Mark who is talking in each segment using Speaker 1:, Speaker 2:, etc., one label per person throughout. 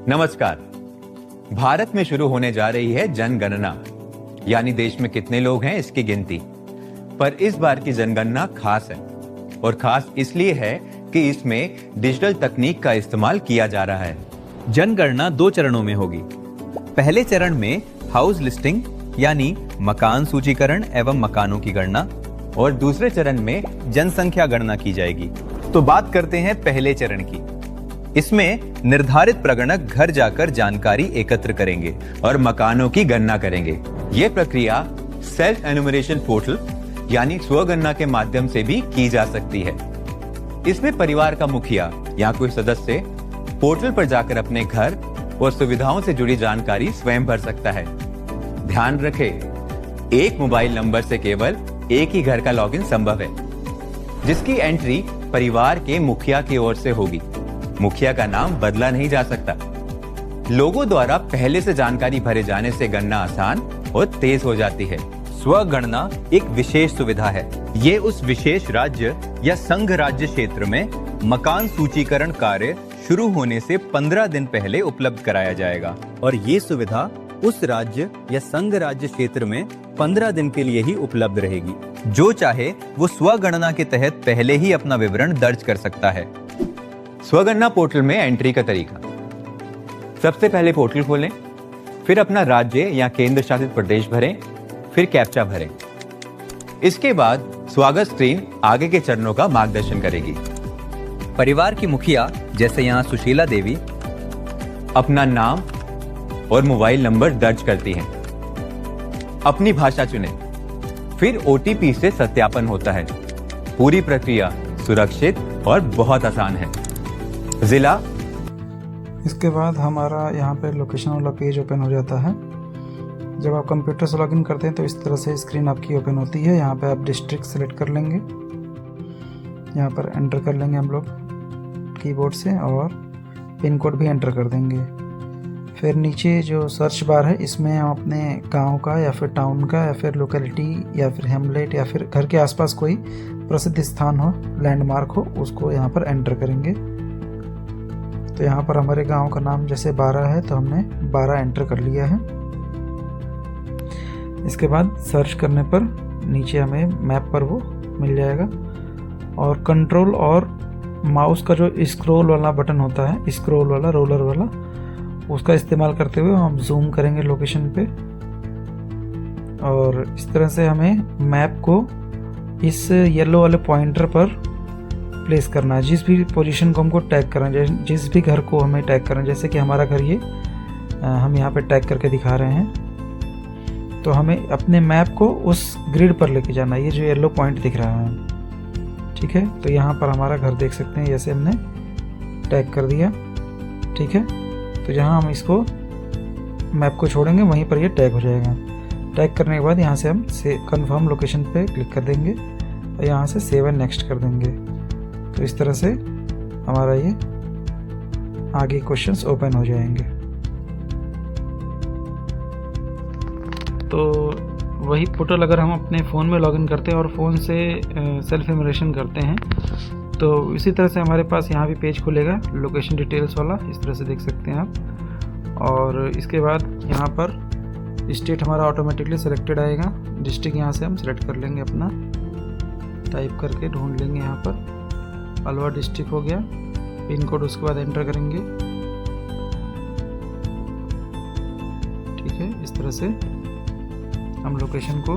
Speaker 1: नमस्कार। भारत में शुरू होने जा रही है जनगणना, यानी देश में कितने लोग हैं इसकी गिनती। पर इस बार की जनगणना खास है, और खास इसलिए है कि इसमें डिजिटल तकनीक का इस्तेमाल किया जा रहा है।
Speaker 2: जनगणना 2 चरणों में होगी। पहले चरण में हाउस लिस्टिंग यानी मकान सूचीकरण एवं मकानों की गणना,
Speaker 1: और दूसरे चरण में
Speaker 2: जनसंख्या गणना की जाएगी। तो बात करते हैं पहले चरण की। इसमें निर्धारित प्रगणक घर जाकर जानकारी एकत्र करेंगे
Speaker 1: और मकानों की गणना करेंगे। ये प्रक्रिया सेल्फ एनुमरेशन पोर्टल यानी स्वगणना के माध्यम से भी की जा सकती है। इसमें परिवार का मुखिया या कोई सदस्य पोर्टल पर जाकर अपने घर और सुविधाओं से जुड़ी जानकारी स्वयं भर सकता है। ध्यान रखें, एक मोबाइल नंबर से केवल एक ही घर का लॉगिन संभव है, जिसकी एंट्री परिवार के मुखिया की ओर से होगी। मुखिया का नाम बदला नहीं जा सकता। लोगों द्वारा पहले से जानकारी भरे जाने से गणना आसान और तेज हो जाती है।
Speaker 2: स्वगणना एक विशेष सुविधा है। ये उस विशेष राज्य या संघ राज्य क्षेत्र में मकान सूचीकरण कार्य शुरू होने से 15 दिन पहले उपलब्ध कराया जाएगा, और ये सुविधा उस राज्य या संघ राज्य क्षेत्र में 15 दिन के लिए ही उपलब्ध रहेगी। जो चाहे वो स्वगणना के तहत पहले ही अपना विवरण दर्ज कर सकता है।
Speaker 1: स्वगणना पोर्टल में एंट्री का तरीका। सबसे पहले पोर्टल खोलें, फिर अपना राज्य या केंद्र शासित प्रदेश भरें, फिर कैप्चा भरें। इसके बाद स्वागत स्क्रीन आगे के चरणों का मार्गदर्शन करेगी।
Speaker 2: परिवार की मुखिया, जैसे यहाँ सुशीला देवी,
Speaker 1: अपना नाम और मोबाइल नंबर दर्ज करती हैं। अपनी भाषा चुनें, फिर OTP से सत्यापन होता है। पूरी प्रक्रिया सुरक्षित और बहुत आसान है। जिला।
Speaker 3: इसके बाद हमारा यहाँ पे लोकेशन वाला पेज ओपन हो जाता है। जब आप कंप्यूटर से लॉगिन करते हैं तो इस तरह से स्क्रीन आपकी ओपन होती है। यहाँ पे आप डिस्ट्रिक्ट सेलेक्ट कर लेंगे, यहाँ पर एंटर कर लेंगे हम लोग कीबोर्ड से, और पिन कोड भी एंटर कर देंगे। फिर नीचे जो सर्च बार है, इसमें हम अपने गांव का या फिर टाउन का या फिर लोकेलिटी या फिर हेमलेट या फिर घर के आसपास कोई प्रसिद्ध स्थान हो, लैंडमार्क हो, उसको यहाँ पर एंटर करेंगे। तो यहाँ पर हमारे गांव का नाम जैसे 12 है, तो हमने 12 एंटर कर लिया है। इसके बाद सर्च करने पर नीचे हमें मैप पर वो मिल जाएगा, और कंट्रोल और माउस का जो स्क्रॉल वाला बटन होता है, स्क्रॉल वाला, रोलर वाला, उसका इस्तेमाल करते हुए हम जूम करेंगे लोकेशन पे, और इस तरह से हमें मैप को इस येलो वाले पॉइंटर पर प्लेस करना है। जिस भी पोजीशन को हमको टैग करना है, जिस भी घर को हमें टैग करना है, जैसे कि हमारा घर ये हम यहाँ पे टैग करके दिखा रहे हैं, तो हमें अपने मैप को उस ग्रिड पर लेके जाना है। ये जो येलो पॉइंट दिख रहा है, ठीक है, तो यहाँ पर हमारा घर देख सकते हैं, जैसे हमने टैग कर दिया, ठीक है। तो जहाँ हम इसको मैप को छोड़ेंगे वहीं पर ये टैग हो जाएगा। टैग करने के बाद यहाँ से हम कंफर्म लोकेशन पे क्लिक कर देंगे, और यहाँ से सेव एंड नेक्स्ट कर देंगे। तो इस तरह से हमारा ये आगे क्वेश्चंस ओपन हो जाएंगे। तो वही पोर्टल अगर हम अपने फ़ोन में लॉगिन करते हैं और फ़ोन से सेल्फ इमरेशन करते हैं, तो इसी तरह से हमारे पास यहाँ भी पेज खुलेगा लोकेशन डिटेल्स वाला, इस तरह से देख सकते हैं आप। और इसके बाद यहाँ पर स्टेट हमारा ऑटोमेटिकली सिलेक्टेड आएगा। डिस्ट्रिक्ट यहाँ से हम सिलेक्ट कर लेंगे, अपना टाइप करके ढूंढ लेंगे। यहाँ पर अलवर डिस्ट्रिक्ट हो गया, पिन कोड उसके बाद एंटर करेंगे, ठीक है। इस तरह से हम लोकेशन को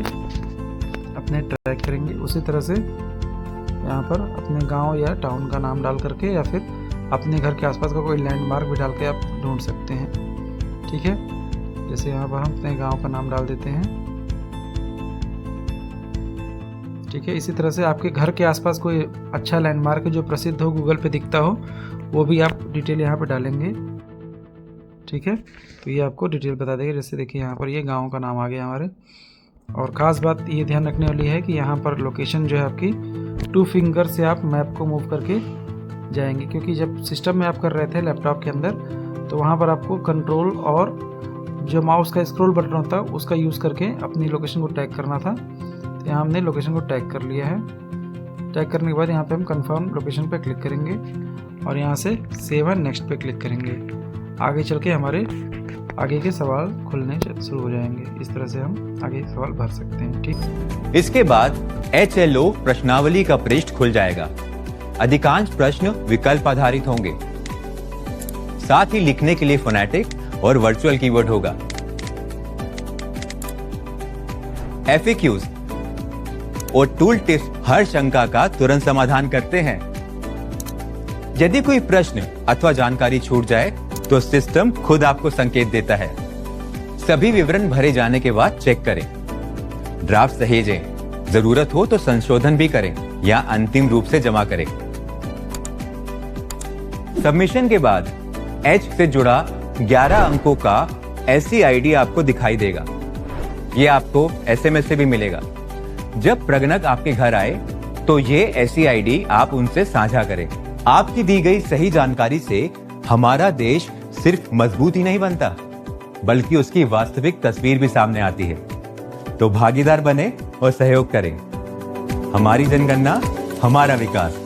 Speaker 3: अपने ट्रैक करेंगे। उसी तरह से यहाँ पर अपने गांव या टाउन का नाम डाल करके या फिर अपने घर के आसपास का कोई लैंडमार्क भी डाल के आप ढूंढ सकते हैं, ठीक है। जैसे यहाँ पर हम अपने गांव का नाम डाल देते हैं, ठीक है। इसी तरह से आपके घर के आसपास कोई अच्छा लैंडमार्क है जो प्रसिद्ध हो, गूगल पे दिखता हो, वो भी आप डिटेल यहाँ पर डालेंगे, ठीक है। तो ये आपको डिटेल बता देगा। जैसे देखिए यहाँ पर ये गांव का नाम आ गया हमारे। और ख़ास बात ये ध्यान रखने वाली है कि यहाँ पर लोकेशन जो है आपकी 2 फिंगर से आप मैप को मूव करके जाएंगे, क्योंकि जब सिस्टम में आप कर रहे थे लैपटॉप के अंदर, तो वहाँ पर आपको कंट्रोल और जो माउस का स्क्रॉल बटन होता है उसका यूज़ करके अपनी लोकेशन को टैग करना था। तो यहाँ हमने लोकेशन को टैग कर लिया है। टैग करने के बाद यहाँ पे हम कंफर्म लोकेशन पे क्लिक करेंगे और यहाँ से सेव एंड नेक्स्ट पे क्लिक करेंगे। आगे चल के हमारे आगे के सवाल खुलने शुरू हो जाएंगे। इस तरह से हम आगे सवाल भर सकते हैं। ठीक,
Speaker 1: इसके बाद HLO प्रश्नावली का पृष्ठ खुल जाएगा। अधिकांश प्रश्न विकल्प आधारित होंगे, साथ ही लिखने के लिए फोनेटिक और वर्चुअल कीवर्ड होगा। FAQs और टूल टिप्स हर शंका का तुरंत समाधान करते हैं। यदि कोई प्रश्न अथवा जानकारी छूट जाए तो सिस्टम खुद आपको संकेत देता है। सभी विवरण भरे जाने के बाद चेक करें, ड्राफ्ट सहेजें, जरूरत हो तो संशोधन भी करें या अंतिम रूप से जमा करें। सबमिशन के बाद H से जुड़ा 11 अंकों का SCID आपको दिखाई देगा। यह आपको SMS से भी मिलेगा। जब प्रगणक आपके घर आए तो ये SCID आप उनसे साझा करें। आपकी दी गई सही जानकारी से हमारा देश सिर्फ मजबूत ही नहीं बनता, बल्कि उसकी वास्तविक तस्वीर भी सामने आती है। तो भागीदार बने और सहयोग करें। हमारी जनगणना, हमारा विकास।